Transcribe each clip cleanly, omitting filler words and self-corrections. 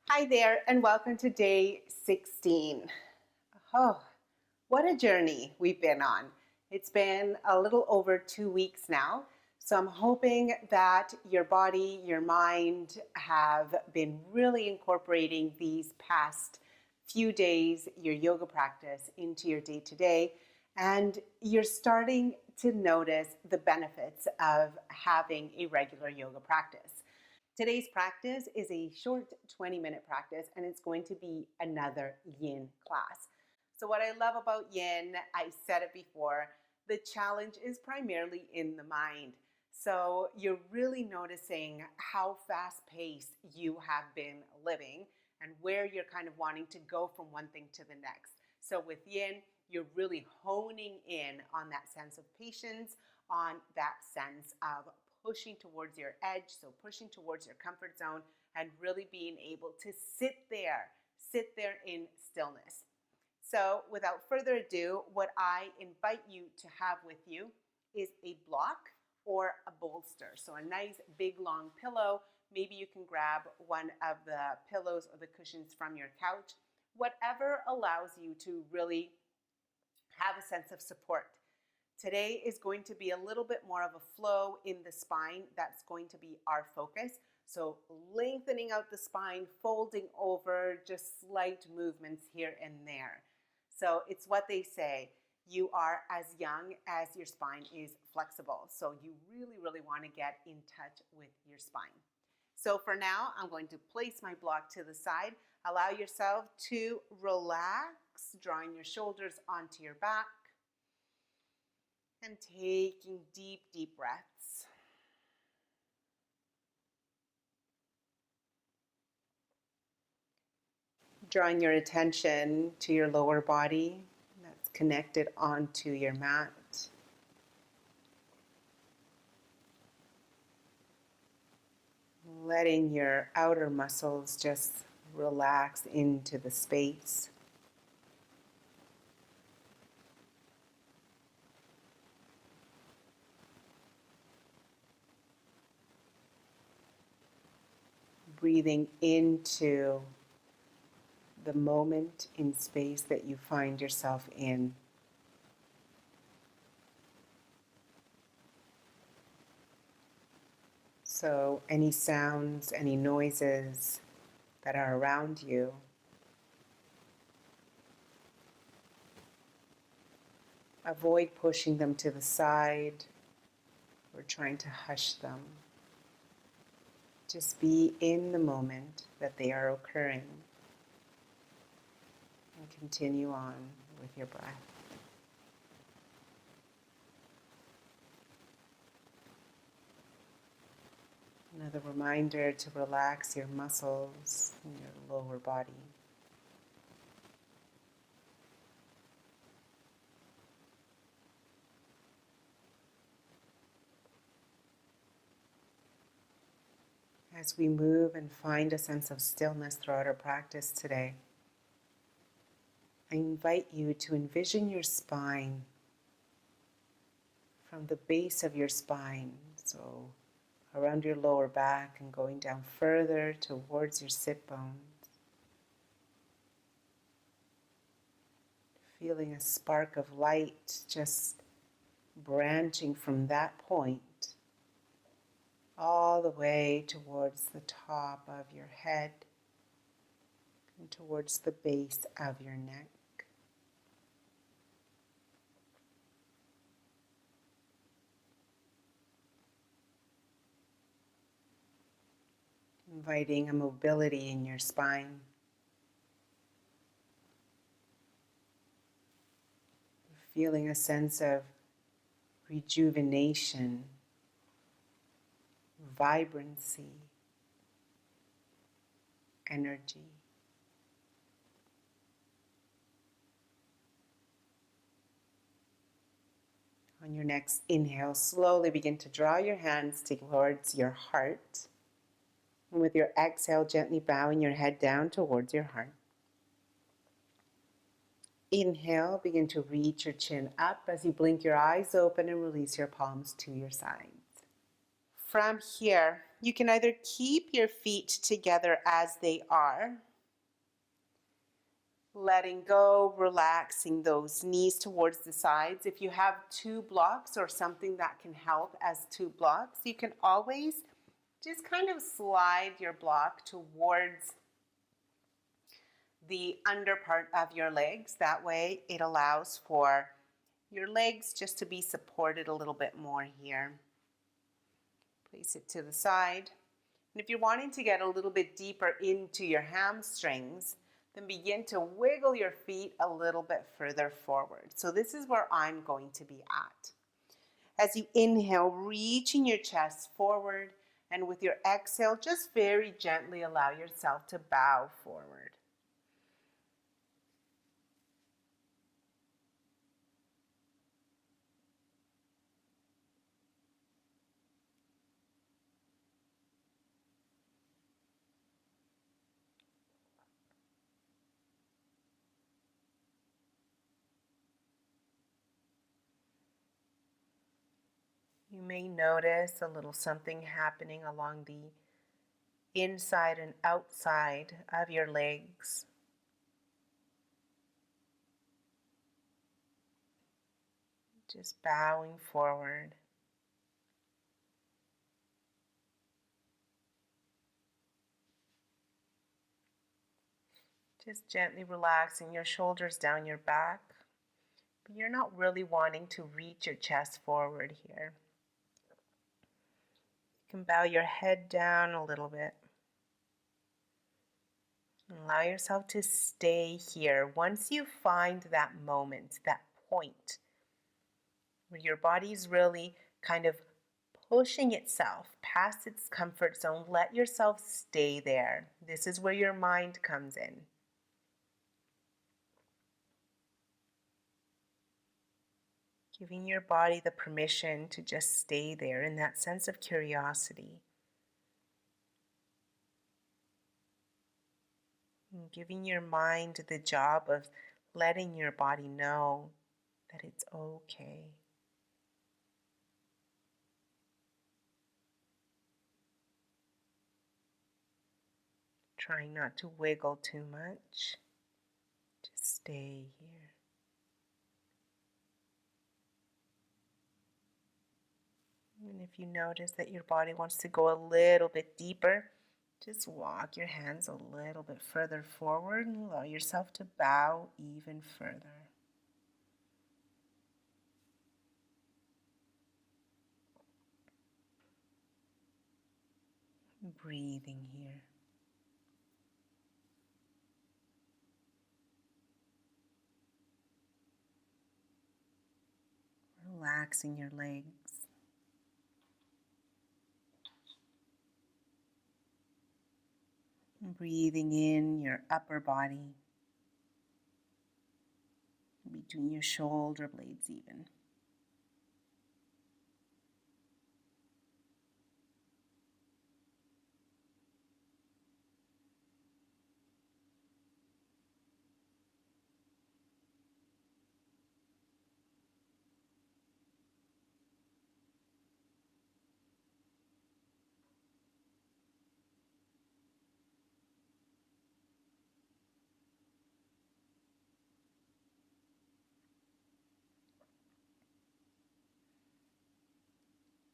Hi there, and welcome to day 16. Oh, what a journey we've been on. It's been a little over 2 weeks now, so I'm hoping that your body, your mind have been really incorporating these past few days, your yoga practice, into your day to day, and you're starting to notice the benefits of having a regular yoga practice. Today's practice is a short 20-minute practice, and it's going to be another yin class. So what I love about yin, I said it before, the challenge is primarily in the mind. So you're really noticing how fast-paced you have been living and where you're kind of wanting to go from one thing to the next. So with yin, you're really honing in on that sense of patience, on that sense of pushing towards your edge, so pushing towards your comfort zone and really being able to sit there in stillness. So without further ado, what I invite you to have with you is a block or a bolster. So a nice big long pillow. Maybe you can grab one of the pillows or the cushions from your couch, whatever allows you to really have a sense of support. Today is going to be a little bit more of a flow in the spine. That's going to be our focus. So lengthening out the spine, folding over, just slight movements here and there. So it's what they say, you are as young as your spine is flexible. So you really, really want to get in touch with your spine. So for now, I'm going to place my block to the side. Allow yourself to relax, drawing your shoulders onto your back and taking deep, deep breaths. Drawing your attention to your lower body that's connected onto your mat. Letting your outer muscles just relax into the space. Breathing into the moment in space that you find yourself in. So any sounds, any noises that are around you, avoid pushing them to the side or trying to hush them. Just be in the moment that they are occurring and continue on with your breath. Another reminder to relax your muscles in your lower body. As we move and find a sense of stillness throughout our practice today, I invite you to envision your spine from the base of your spine, so around your lower back and going down further towards your sit bones. Feeling a spark of light just branching from that point all the way towards the top of your head and towards the base of your neck. Inviting a mobility in your spine. Feeling a sense of rejuvenation, vibrancy, energy. On your next inhale, slowly begin to draw your hands towards your heart. And with your exhale, gently bowing your head down towards your heart. Inhale, begin to reach your chin up as you blink your eyes open and release your palms to your sides. From here, you can either keep your feet together as they are, letting go, relaxing those knees towards the sides. If you have two blocks or something that can help as two blocks, you can always just kind of slide your block towards the under part of your legs. That way it allows for your legs just to be supported a little bit more here. Place it to the side. And if you're wanting to get a little bit deeper into your hamstrings, then begin to wiggle your feet a little bit further forward. So this is where I'm going to be at. As you inhale, reaching your chest forward, and with your exhale, just very gently allow yourself to bow forward. You may notice a little something happening along the inside and outside of your legs. Just bowing forward. Just gently relaxing your shoulders down your back. But you're not really wanting to reach your chest forward here. You can bow your head down a little bit. Allow yourself to stay here. Once you find that moment, that point, where your body's really kind of pushing itself past its comfort zone, let yourself stay there. This is where your mind comes in. Giving your body the permission to just stay there in that sense of curiosity. And giving your mind the job of letting your body know that it's okay. Trying not to wiggle too much. Just stay here. And if you notice that your body wants to go a little bit deeper, just walk your hands a little bit further forward and allow yourself to bow even further. Breathing here. Relaxing your legs. Breathing in your upper body, between your shoulder blades even.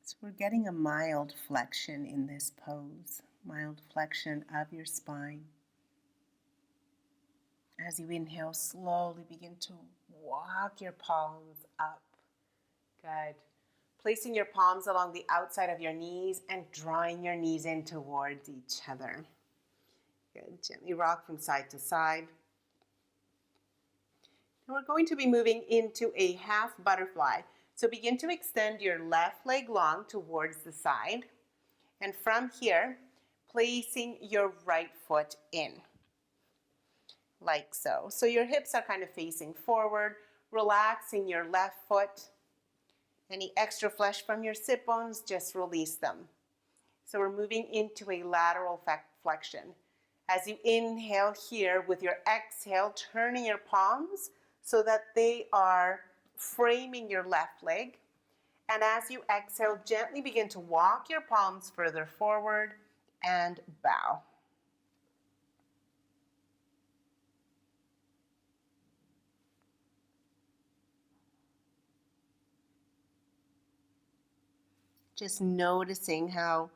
So we're getting a mild flexion in this pose, mild flexion of your spine. As you inhale, slowly begin to walk your palms up. Good. Placing your palms along the outside of your knees and drawing your knees in towards each other. Good. Gently rock from side to side. And we're going to be moving into a half butterfly. So begin to extend your left leg long towards the side. And from here, placing your right foot in. Like so. So your hips are kind of facing forward, relaxing your left foot. Any extra flesh from your sit bones, just release them. So we're moving into a lateral flexion. As you inhale here, with your exhale, turning your palms so that they are framing your left leg. And as you exhale, gently begin to walk your palms further forward and bow. Just noticing how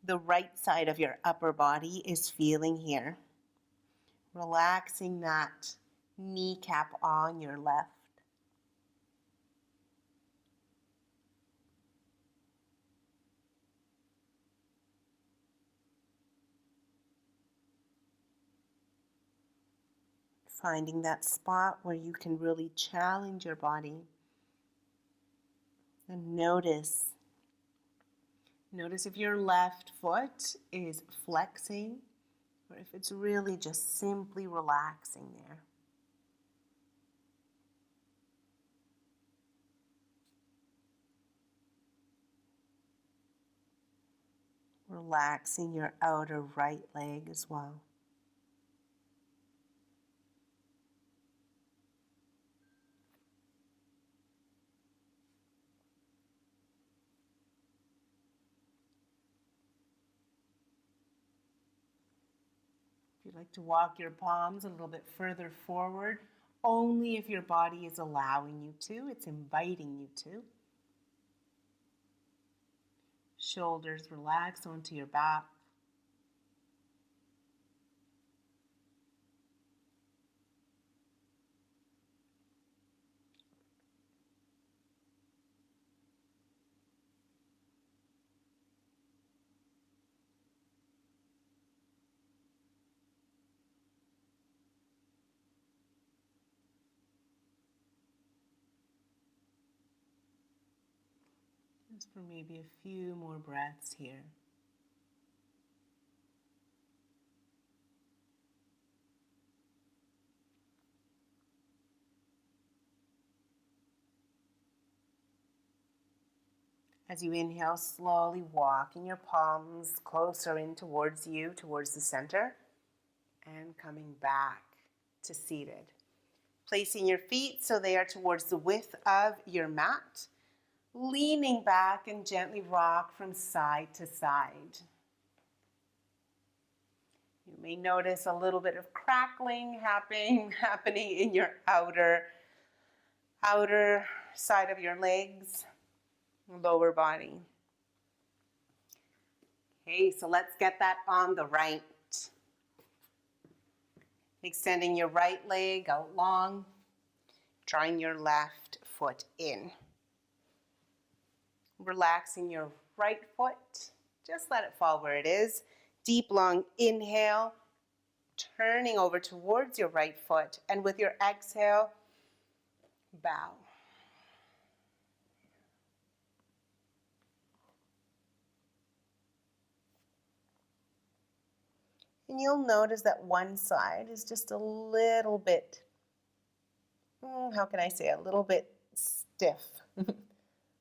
the right side of your upper body is feeling here. Relaxing that kneecap on your left. Finding that spot where you can really challenge your body. And notice if your left foot is flexing or if it's really just simply relaxing there. Relaxing your outer right leg as well. If you'd like to walk your palms a little bit further forward, only if your body is allowing you to, it's inviting you to. Shoulders relax onto your back. Just for maybe a few more breaths here. As you inhale, slowly walking your palms closer in towards you, towards the center, and coming back to seated. Placing your feet so they are towards the width of your mat, leaning back and gently rock from side to side. You may notice a little bit of crackling happening in your outer side of your legs, lower body. Okay, so let's get that on the right. Extending your right leg out long, drawing your left foot in. Relaxing your right foot, just let it fall where it is. Deep, long inhale, turning over towards your right foot, and with your exhale, bow. And you'll notice that one side is just a little bit, how can I say, a little bit stiff,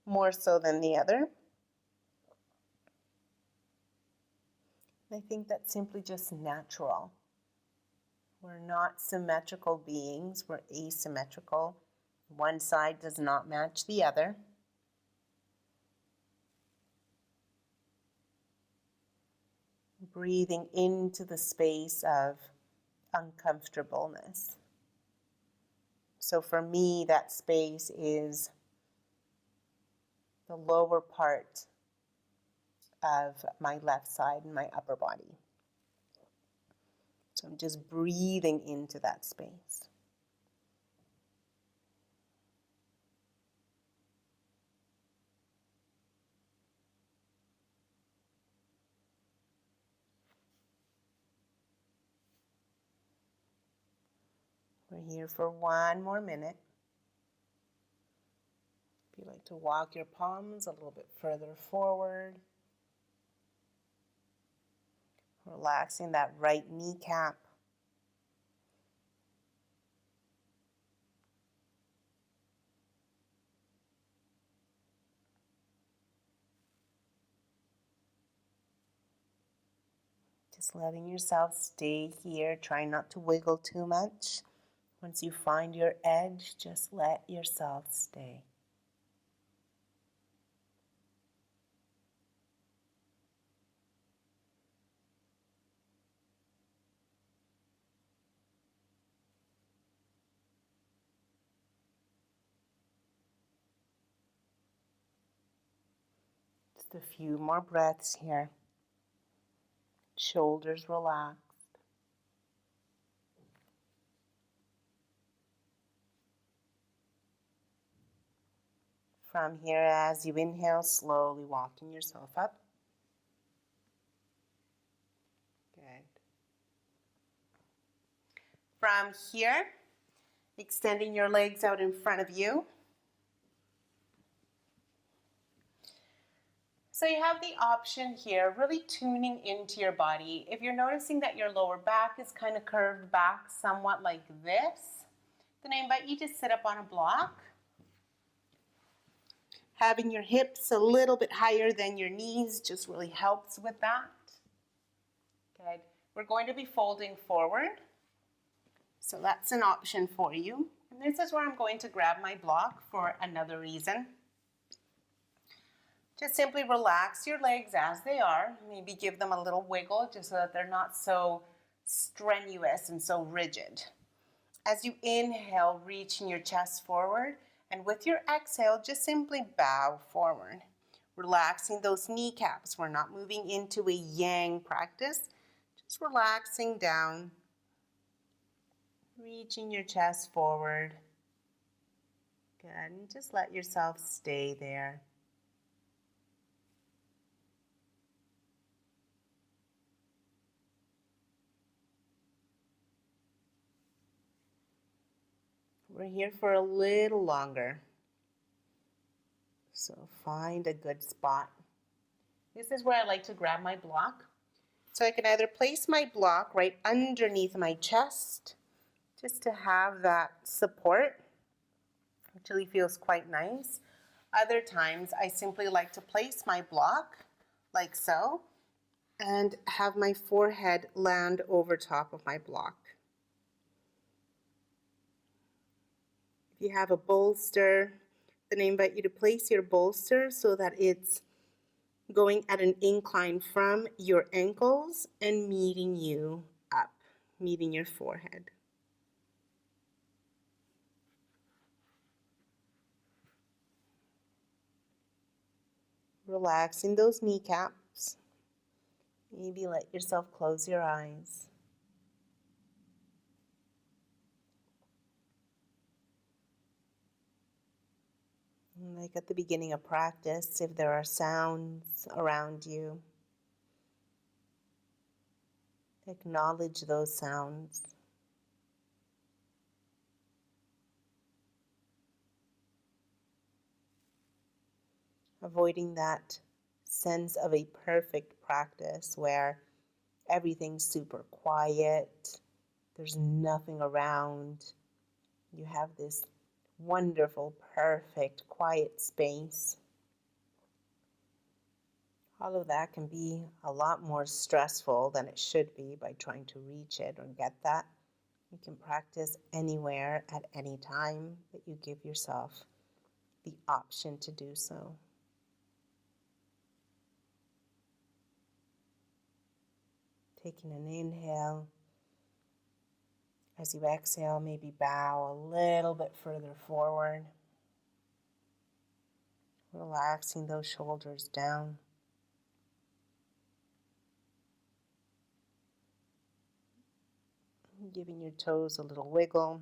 more so than the other. I think that's simply just natural. We're not symmetrical beings, we're asymmetrical. One side does not match the other. Breathing into the space of uncomfortableness. So for me, that space is the lower part of my left side and my upper body. So I'm just breathing into that space. We're here for one more minute. If you like to walk your palms a little bit further forward, relaxing that right kneecap. Just letting yourself stay here. Try not to wiggle too much. Once you find your edge, just let yourself stay. Just a few more breaths here. Shoulders relaxed. From here, as you inhale, slowly walking yourself up. Good. From here, extending your legs out in front of you. So you have the option here, really tuning into your body. If you're noticing that your lower back is kind of curved back somewhat like this, then I invite you to sit up on a block. Having your hips a little bit higher than your knees just really helps with that. Good. We're going to be folding forward. So that's an option for you. And this is where I'm going to grab my block for another reason. Just simply relax your legs as they are. Maybe give them a little wiggle just so that they're not so strenuous and so rigid. As you inhale, reaching your chest forward. And with your exhale, just simply bow forward. Relaxing those kneecaps. We're not moving into a yang practice. Just relaxing down. Reaching your chest forward. Good. And just let yourself stay there. We're here for a little longer. So find a good spot. This is where I like to grab my block. So I can either place my block right underneath my chest, just to have that support, which really feels quite nice. Other times I simply like to place my block like so and have my forehead land over top of my block. If you have a bolster, then I invite you to place your bolster so that it's going at an incline from your ankles and meeting you up, meeting your forehead. Relaxing those kneecaps. Maybe let yourself close your eyes. Like at the beginning of practice, if there are sounds around you, acknowledge those sounds. Avoiding that sense of a perfect practice where everything's super quiet, there's nothing around. You have this wonderful, perfect, quiet space. All of that can be a lot more stressful than it should be by trying to reach it or get that. You can practice anywhere at any time that you give yourself the option to do so. Taking an inhale. As you exhale, maybe bow a little bit further forward. Relaxing those shoulders down. Giving your toes a little wiggle,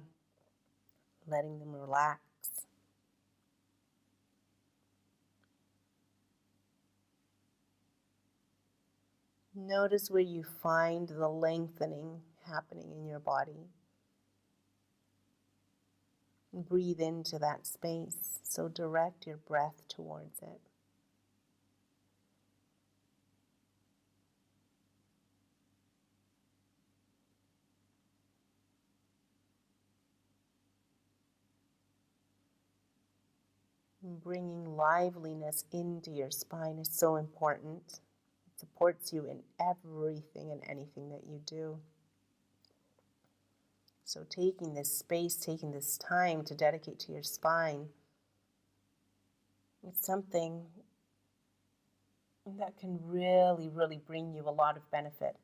letting them relax. Notice where you find the lengthening happening in your body. Breathe into that space, so direct your breath towards it. Bringing liveliness into your spine is so important. It supports you in everything and anything that you do. So taking this space, taking this time to dedicate to your spine, it's something that can really, really bring you a lot of benefit.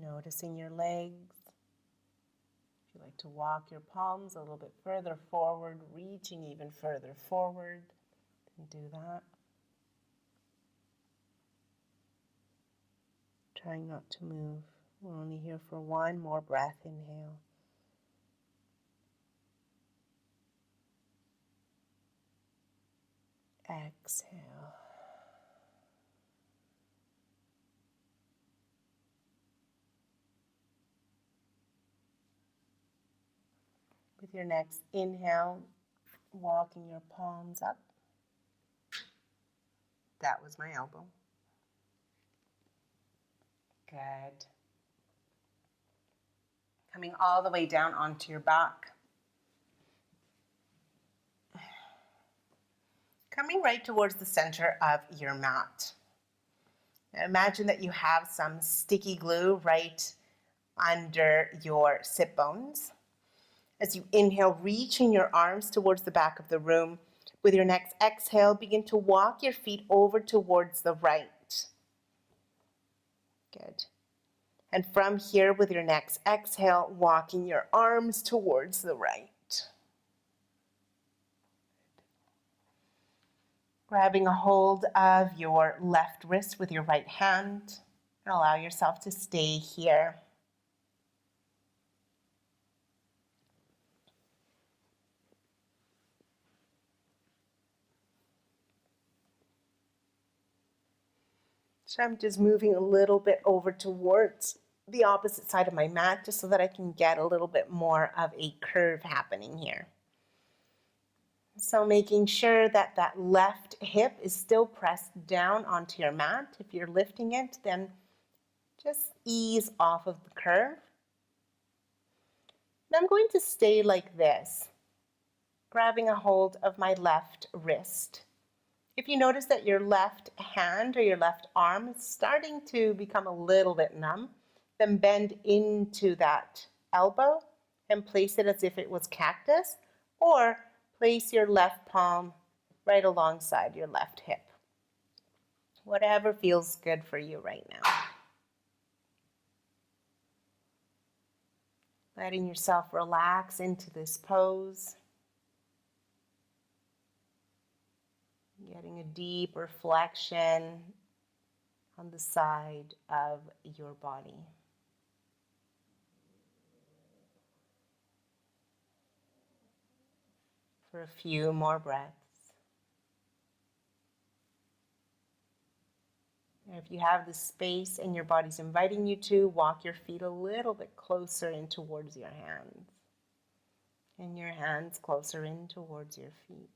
Noticing your legs. If you like to walk your palms a little bit further forward, reaching even further forward, then do that. Trying not to move. We're only here for one more breath. Inhale. Exhale. With your next inhale, walking your palms up. That was my elbow. Good. Coming all the way down onto your back. Coming right towards the center of your mat. Now imagine that you have some sticky glue right under your sit bones. As you inhale, reaching your arms towards the back of the room. With your next exhale, begin to walk your feet over towards the right. Good. And from here, with your next exhale, walking your arms towards the right. Grabbing a hold of your left wrist with your right hand. And allow yourself to stay here. So I'm just moving a little bit over towards the opposite side of my mat just so that I can get a little bit more of a curve happening here. So making sure that that left hip is still pressed down onto your mat. If you're lifting it, then just ease off of the curve. And I'm going to stay like this, grabbing a hold of my left wrist. If you notice that your left hand or your left arm is starting to become a little bit numb, then bend into that elbow and place it as if it was cactus, or place your left palm right alongside your left hip. Whatever feels good for you right now. Letting yourself relax into this pose. Getting a deep reflection on the side of your body. For a few more breaths. And if you have the space and your body's inviting you to, walk your feet a little bit closer in towards your hands. And your hands closer in towards your feet.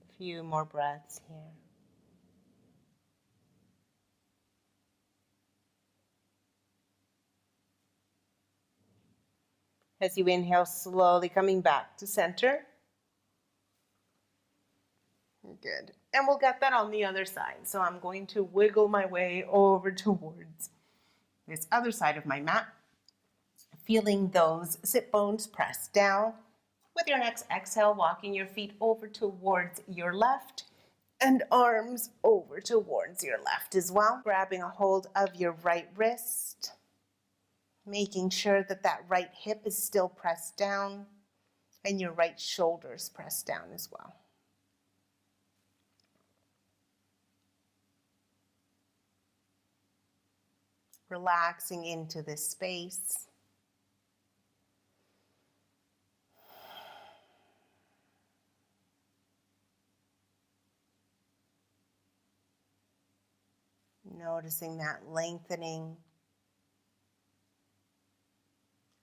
A few more breaths here. As you inhale, slowly coming back to center. Good. And we'll get that on the other side. So I'm going to wiggle my way over towards this other side of my mat. Feeling those sit bones pressed down. With your next exhale, walking your feet over towards your left and arms over towards your left as well. Grabbing a hold of your right wrist. Making sure that that right hip is still pressed down and your right shoulder is pressed down as well. Relaxing into this space. Noticing that lengthening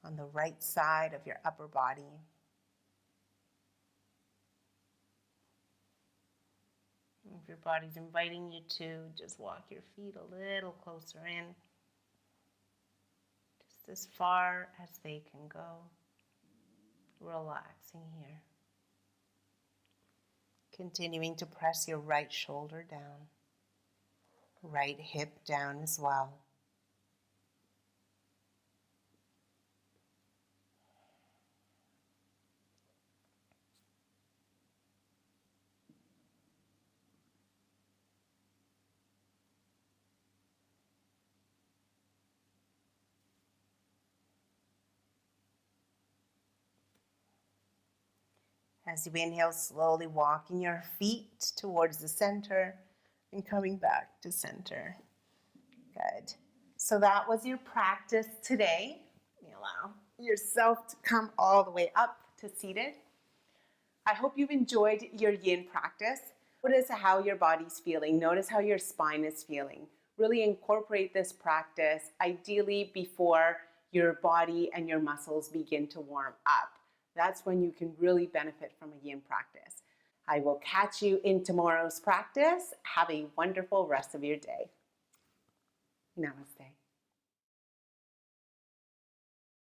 on the right side of your upper body. If your body's inviting you to, just walk your feet a little closer in. Just as far as they can go. Relaxing here. Continuing to press your right shoulder down. Right hip down as well. As you inhale, slowly walking your feet towards the center and coming back to center. Good. So that was your practice today. You allow yourself to come all the way up to seated. I hope you've enjoyed your yin practice. Notice how your body's feeling. Notice how your spine is feeling. Really incorporate this practice, ideally before your body and your muscles begin to warm up. That's when you can really benefit from a yin practice. I will catch you in tomorrow's practice. Have a wonderful rest of your day. Namaste.